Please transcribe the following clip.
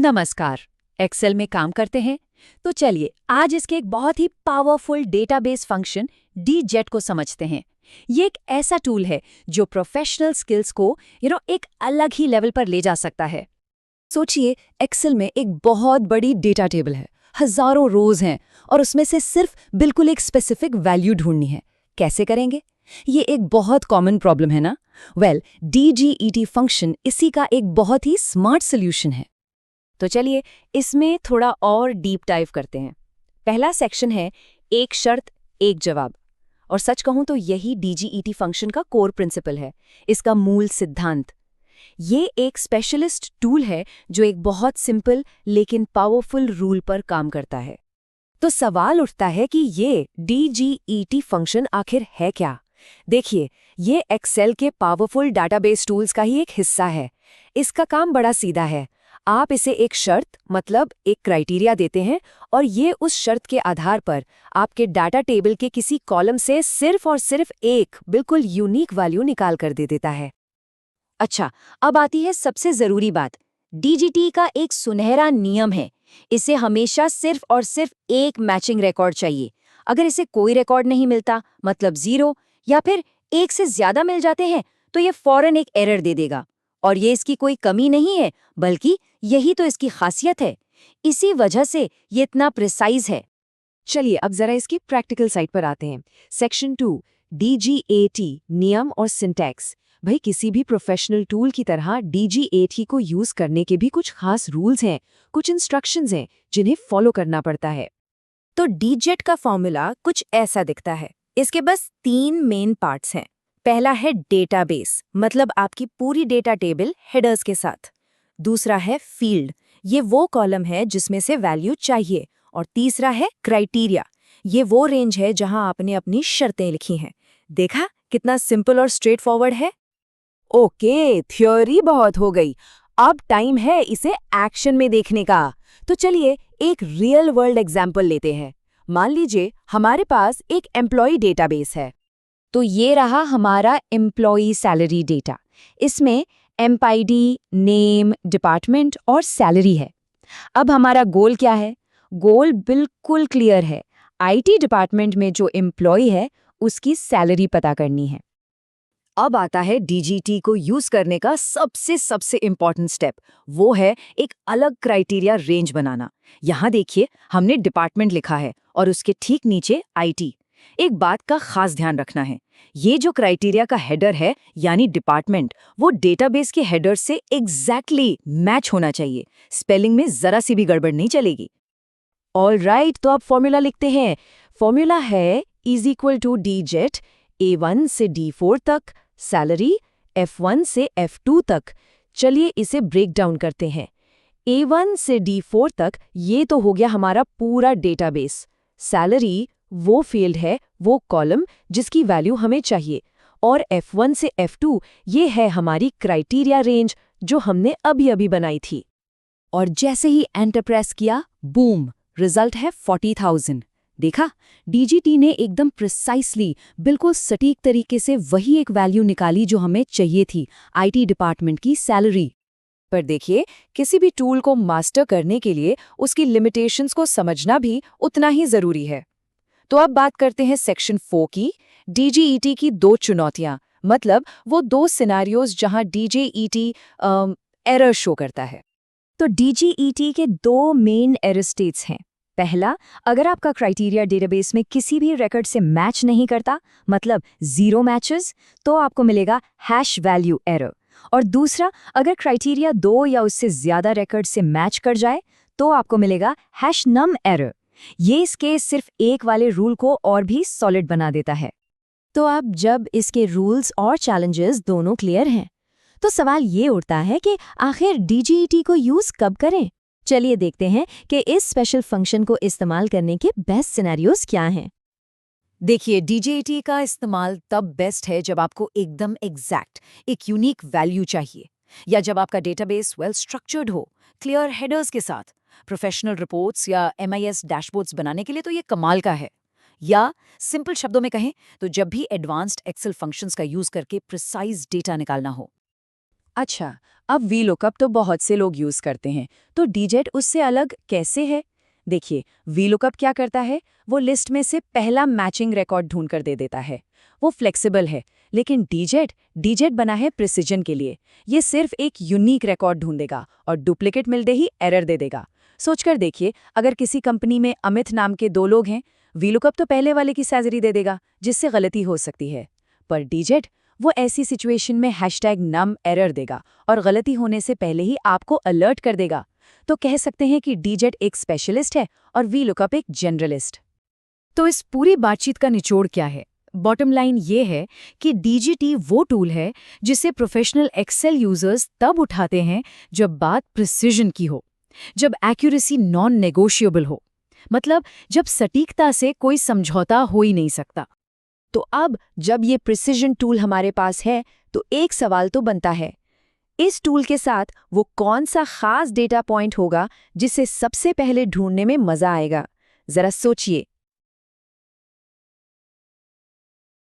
नमस्कार। एक्सेल में काम करते हैं? तो चलिए आज इसके एक बहुत ही पावरफुल डेटाबेस फंक्शन डीजेट को समझते हैं। ये एक ऐसा टूल है जो प्रोफेशनल स्किल्स को एक अलग ही लेवल पर ले जा सकता है। सोचिए, एक्सेल में एक बहुत बड़ी डेटा टेबल है, हजारों रोज हैं और उसमें से सिर्फ बिल्कुल एक स्पेसिफिक वैल्यू ढूंढनी है। कैसे करेंगे? ये एक बहुत कॉमन प्रॉब्लम है ना? डीजीईटी फंक्शन इसी का एक बहुत ही स्मार्ट सोल्यूशन है। तो चलिए इसमें थोड़ा और डीप डाइव करते हैं। पहला सेक्शन है एक शर्त एक जवाब। और सच कहूं तो यही डीजीईटी फंक्शन का कोर प्रिंसिपल है, इसका मूल सिद्धांत। ये एक स्पेशलिस्ट टूल है जो एक बहुत सिंपल लेकिन पावरफुल रूल पर काम करता है। तो सवाल उठता है कि ये डीजीईटी फंक्शन आखिर है क्या? देखिए, ये एक्सेल के पावरफुल डाटाबेस टूल्स का ही एक हिस्सा है। इसका काम बड़ा सीधा है। आप इसे एक शर्त मतलब एक क्राइटेरिया देते हैं और ये उस शर्त के आधार पर आपके डाटा टेबल के किसी कॉलम से सिर्फ और सिर्फ एक बिल्कुल यूनिक वैल्यू निकाल कर दे देता है। अच्छा, अब आती है सबसे जरूरी बात। डीजीटी का एक सुनहरा नियम है, इसे हमेशा सिर्फ और सिर्फ एक मैचिंग रिकॉर्ड चाहिए। अगर इसे कोई रिकॉर्ड नहीं मिलता, मतलब 0 या फिर एक से ज्यादा मिल जाते हैं, तो ये फौरन एक एरर दे देगा। और ये इसकी कोई कमी नहीं है, बल्कि यही तो इसकी खासियत है। इसी वजह से ये इतना प्रिसाइज है। चलिए अब जरा इसकी प्रैक्टिकल साइड पर आते हैं। सेक्शन 2 डीजीएटी नियम और सिंटैक्स। भाई, किसी भी प्रोफेशनल टूल की तरह डीजीएटी को यूज करने के भी कुछ खास रूल्स हैं, कुछ इंस्ट्रक्शंस हैं जिन्हें फॉलो करना पड़ता है। तो डीजेट का फॉर्मूला कुछ ऐसा दिखता है। इसके बस 3 मेन पार्ट्स हैं। पहला है डेटाबेस, मतलब आपकी पूरी डेटा टेबल हेडर्स के साथ। दूसरा है फील्ड, ये वो कॉलम है जिसमें से वैल्यू चाहिए। और तीसरा है क्राइटेरिया, ये वो रेंज है जहां आपने अपनी शर्तें लिखी हैं। देखा कितना सिंपल और स्ट्रेट फॉरवर्ड है। ओके, थ्योरी बहुत हो गई, अब टाइम है इसे एक्शन में देखने का। तो चलिए एक रियल वर्ल्ड एग्जाम्पल लेते हैं। मान लीजिए हमारे पास एक एम्प्लॉय डेटाबेस है। तो ये रहा हमारा एम्प्लॉई सैलरी डेटा। इसमें एम्पाईडी, नेम, डिपार्टमेंट और सैलरी है। अब हमारा गोल क्या है? गोल बिल्कुल क्लियर है। आईटी डिपार्टमेंट में जो एम्प्लॉई है उसकी सैलरी पता करनी है। अब आता है डीजीटी को यूज करने का सबसे इम्पॉर्टेंट स्टेप, वो है एक अलग क्राइटेरिया रेंज बनाना। यहाँ देखिए, हमने डिपार्टमेंट लिखा है और उसके ठीक नीचे आईटी। एक बात का खास ध्यान रखना है, ये जो क्राइटेरिया का हेडर है यानी डिपार्टमेंट, वो डेटाबेस के हेडर से एग्जैक्टली मैच होना चाहिए। स्पेलिंग में जरा सी भी गड़बड़ नहीं चलेगी। ऑलराइट, तो अब फॉर्मूला लिखते हैं। फॉर्मूला है = डीजेट A1 से D4 तक, सैलरी F1 से F2 तक। चलिए इसे ब्रेक डाउन करते हैं। A1 से D4 तक ये तो हो गया हमारा पूरा डेटाबेस। सैलरी वो फील्ड है, वो कॉलम जिसकी वैल्यू हमें चाहिए। और F1 से F2 ये है हमारी क्राइटेरिया रेंज जो हमने अभी बनाई थी। और जैसे ही एंटर प्रेस किया, बूम, रिजल्ट है 40,000। देखा, डीजीटी ने एकदम प्रिसाइसली, बिल्कुल सटीक तरीके से वही एक वैल्यू निकाली जो हमें चाहिए थी, आईटी डिपार्टमेंट की सैलरी। पर देखिए, किसी भी टूल को मास्टर करने के लिए उसकी लिमिटेशंस को समझना भी उतना ही जरूरी है। तो अब बात करते हैं सेक्शन 4 की, डीजीईटी की 2 चुनौतियां, मतलब वो 2 सिनेरियोज जहां डीजीईटी एरर शो करता है। तो डीजीईटी के 2 मेन एरर स्टेट्स हैं। पहला, अगर आपका क्राइटेरिया डेटाबेस में किसी भी रिकॉर्ड से मैच नहीं करता, मतलब 0 मैचेस, तो आपको मिलेगा #वैल्यू एरर। और दूसरा, अगर क्राइटेरिया 2 या उससे ज्यादा रिकॉर्ड से मैच कर जाए, तो आपको मिलेगा #num एरर। ये इस केस सिर्फ एक वाले रूल को और भी सॉलिड बना देता है। तो अब जब इसके रूल्स और चैलेंजेस दोनों क्लियर हैं, तो सवाल ये उठता है कि आखिर डीजीईटी को यूज कब करें? चलिए देखते हैं कि इस स्पेशल फंक्शन को इस्तेमाल करने के बेस्ट सिनेरियोज क्या हैं। देखिए, डीजीईटी का इस्तेमाल तब बेस्ट है जब आपको एकदम एग्जैक्ट एक यूनिक वैल्यू चाहिए, या जब आपका डेटाबेस वेल स्ट्रक्चर्ड हो, क्लियर हेडर्स के साथ। प्रोफेशनल रिपोर्ट्स या एमआईएस डैशबोर्ड्स बनाने के लिए तो ये कमाल का है। या सिंपल शब्दों में कहें तो जब भी एडवांस्ड एक्सेल फंक्शंस का यूज करके प्रिसाइज डेटा निकालना हो। अच्छा, अब VLOOKUP तो बहुत से लोग यूज करते हैं, तो DJET उससे अलग कैसे है? देखिए, VLOOKUP क्या करता है, वो लिस्ट में से पहला मैचिंग रिकॉर्ड ढूंढ कर दे देता है। वो फ्लेक्सिबल है, लेकिन DJET बना है प्रिसिजन के लिए। ये सिर्फ एक यूनिक रिकॉर्ड ढूंढेगा और डुप्लीकेट मिलते ही एरर दे देगा। सोचकर देखिए, अगर किसी कंपनी में अमित नाम के 2 लोग हैं, VLOOKUP तो पहले वाले की सैलरी दे देगा, जिससे गलती हो सकती है। पर DJET वो ऐसी सिचुएशन में #num एरर देगा और गलती होने से पहले ही आपको अलर्ट कर देगा। तो कह सकते हैं कि DJET एक स्पेशलिस्ट है और VLOOKUP एक जनरलिस्ट। तो इस पूरी बातचीत का निचोड़ क्या है? बॉटम लाइन ये है कि DGT वो टूल है जिसे प्रोफेशनल एक्सेल यूजर्स तब उठाते हैं जब बात प्रिसिजन की हो, जब एक्यूरेसी नॉन नेगोशिएबल हो, मतलब जब सटीकता से कोई समझौता हो ही नहीं सकता। तो अब जब ये प्रिसिजन टूल हमारे पास है, तो एक सवाल तो बनता है, इस टूल के साथ वो कौन सा खास डेटा पॉइंट होगा जिसे सबसे पहले ढूंढने में मजा आएगा? जरा सोचिए।